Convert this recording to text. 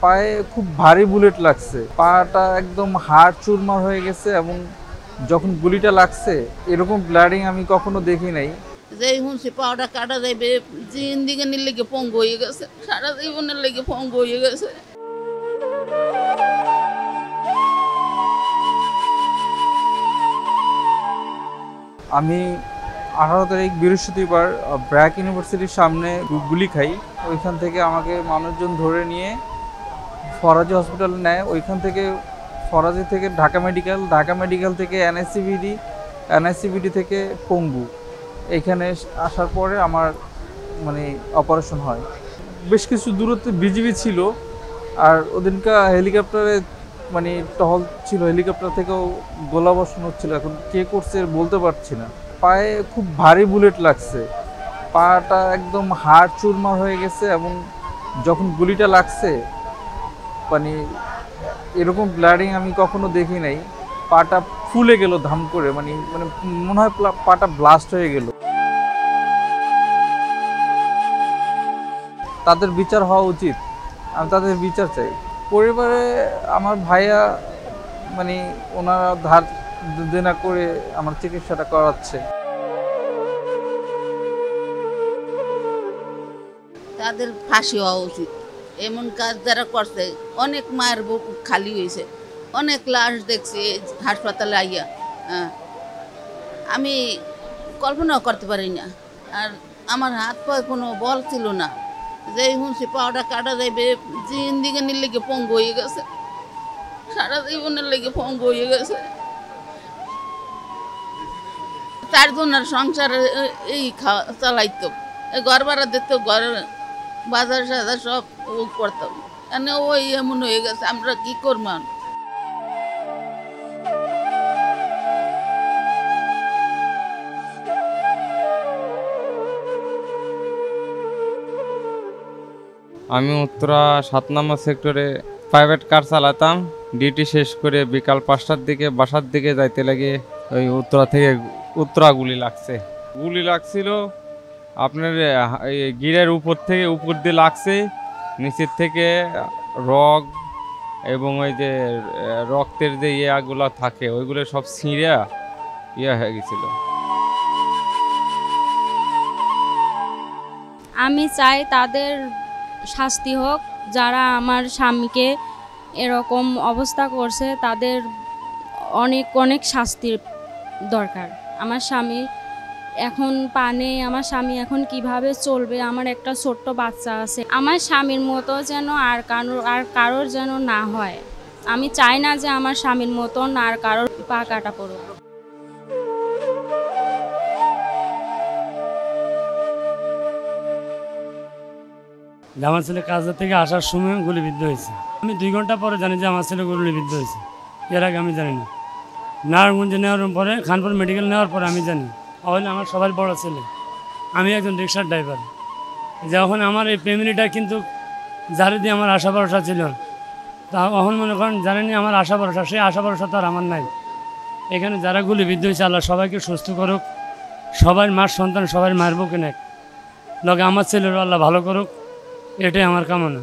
পায়ে খুব ভারী বুলেট লাগছে, পাটা একদম হাড় চুরমার হয়ে গেছে এবং যখন গুলিটা লাগছে এরকম ব্লাডিং আমি কখনো দেখি নাই। যেই শুনছি পাওয়াটা কাটা যাইবে, জিন্দিগানির লেগে পঙ্গু হয়ে গেছে, সারা জীবনের লেগে পঙ্গু হয়ে গেছে। আমি 18 তারিখ বৃহস্পতিবার ব্র্যাক ইউনিভার্সিটির সামনে গুলি খাই। ওইখান থেকে আমাকে মানুষজন ধরে নিয়ে ফরাজি হসপিটালে নেয়। ওইখান থেকে ফরাজি থেকে ঢাকা মেডিকেল থেকে এনআইসিবিডি থেকে পঙ্গু এইখানে আসার পরে আমার অপারেশন হয়। বেশ কিছু দূরত্বে বিজিবি ছিল, আর ওদিনকার হেলিকপ্টারে টহল ছিল, হেলিকপ্টার থেকেও গোলাবর্ষণ হচ্ছিল। এখন কে করছে বলতে পারছি না। পায়ে খুব ভারী বুলেট লাগছে, পাটা একদম হাড় চুরমার হয়ে গেছে এবং যখন গুলিটা লাগছে এরকম ব্লাডিং আমি কখনো দেখি নাই। পাটা ফুলে গেল ধাম করে, মনে হয় পাটা ব্লাস্ট হয়ে গেল। তাদের বিচার হওয়া উচিত, আমি তাদের বিচার চাই। পরিবারে আমার ভাইয়া ওনারা ধার দেনা করে আমার চিকিৎসাটা করাচ্ছে। তাদের ফাঁসি হওয়া উচিত। এমন কাজ যারা করছে, অনেক মায়ের বুক খালি হয়েছে, অনেক লাশ দেখছি হাসপাতালে আইয়া। আমি কল্পনাও করতে পারি না। আর আমার হাত পায়ে কোনো বল ছিল না, যেই শুনছি পাওয়াটা কাটা যাইবে, জিন্দিগানির লেগে পঙ্গু হয়ে গেছে, সারা জীবনের লেগে পঙ্গু হয়ে গেছে। 4 জনের সংসার এই চালাইতো, ঘর ভাড়া দিত, ঘর বাজার সাজার সব করতাম। ওই এমন হয়ে গেছে, আমরা কি করবো? আমি উত্তরা 7 নম্বর সেক্টরে প্রাইভেট কার চালাতাম। ডিউটি শেষ করে বিকাল 5টার দিকে বাসার দিকে যাইতে লাগে ওই উত্তরা গুলি লাগছিল আপনার এই গিরের উপর দিয়ে লাগছে, নিচের থেকে রগ এবং ওই যে রক্তের যে ইয়াগুলো থাকে ওইগুলো সব ছিঁড়ে হয়ে গেছিল। আমি চাই তাদের শাস্তি হোক, যারা আমার স্বামীকে এরকম অবস্থা করছে তাদের অনেক অনেক শাস্তির দরকার। আমার স্বামী এখন পানে, আমার স্বামী এখন কিভাবে চলবে? আমার একটা ছোট্ট বাচ্চা আছে। আমার স্বামীর মতো যেন আর কারোর যেন না হয়। আমি চাই না যে আমার স্বামীর মতন আর কারোর পা কাটা পড়ুক। আমার ছেলে কাজের থেকে আসার সময় গুলিবিদ্ধ হয়েছে। আমি 2 ঘন্টা পরে জানি যে আমার ছেলে গুলিবিদ্ধ হয়েছে। এর আগে আমি জানি না। নারায়ণগঞ্জে নেওয়ার পরে, খানপুর মেডিকেল নেওয়ার পরে আমি জানি। তাহলে আমার সবার বড় ছেলে, আমি একজন রিক্সার ড্রাইভার। যখন আমার এই ফ্যামিলিটা কিন্তু যারে দিয়ে আমার আশা ভরসা ছিল, তা এখন মনে করেন জানেনি আমার আশা ভরসা, সেই আশা ভরসা তো আর আমার নাই। এখানে যারা গুলিবিদ্ধ হয়েছে, আল্লাহ সবাইকে সুস্থ করুক, সবার মার সন্তান সবাই মায়ের বুকে নেক, লগে আমার ছেলেরও আল্লাহ ভালো করুক, এটাই আমার কামনা।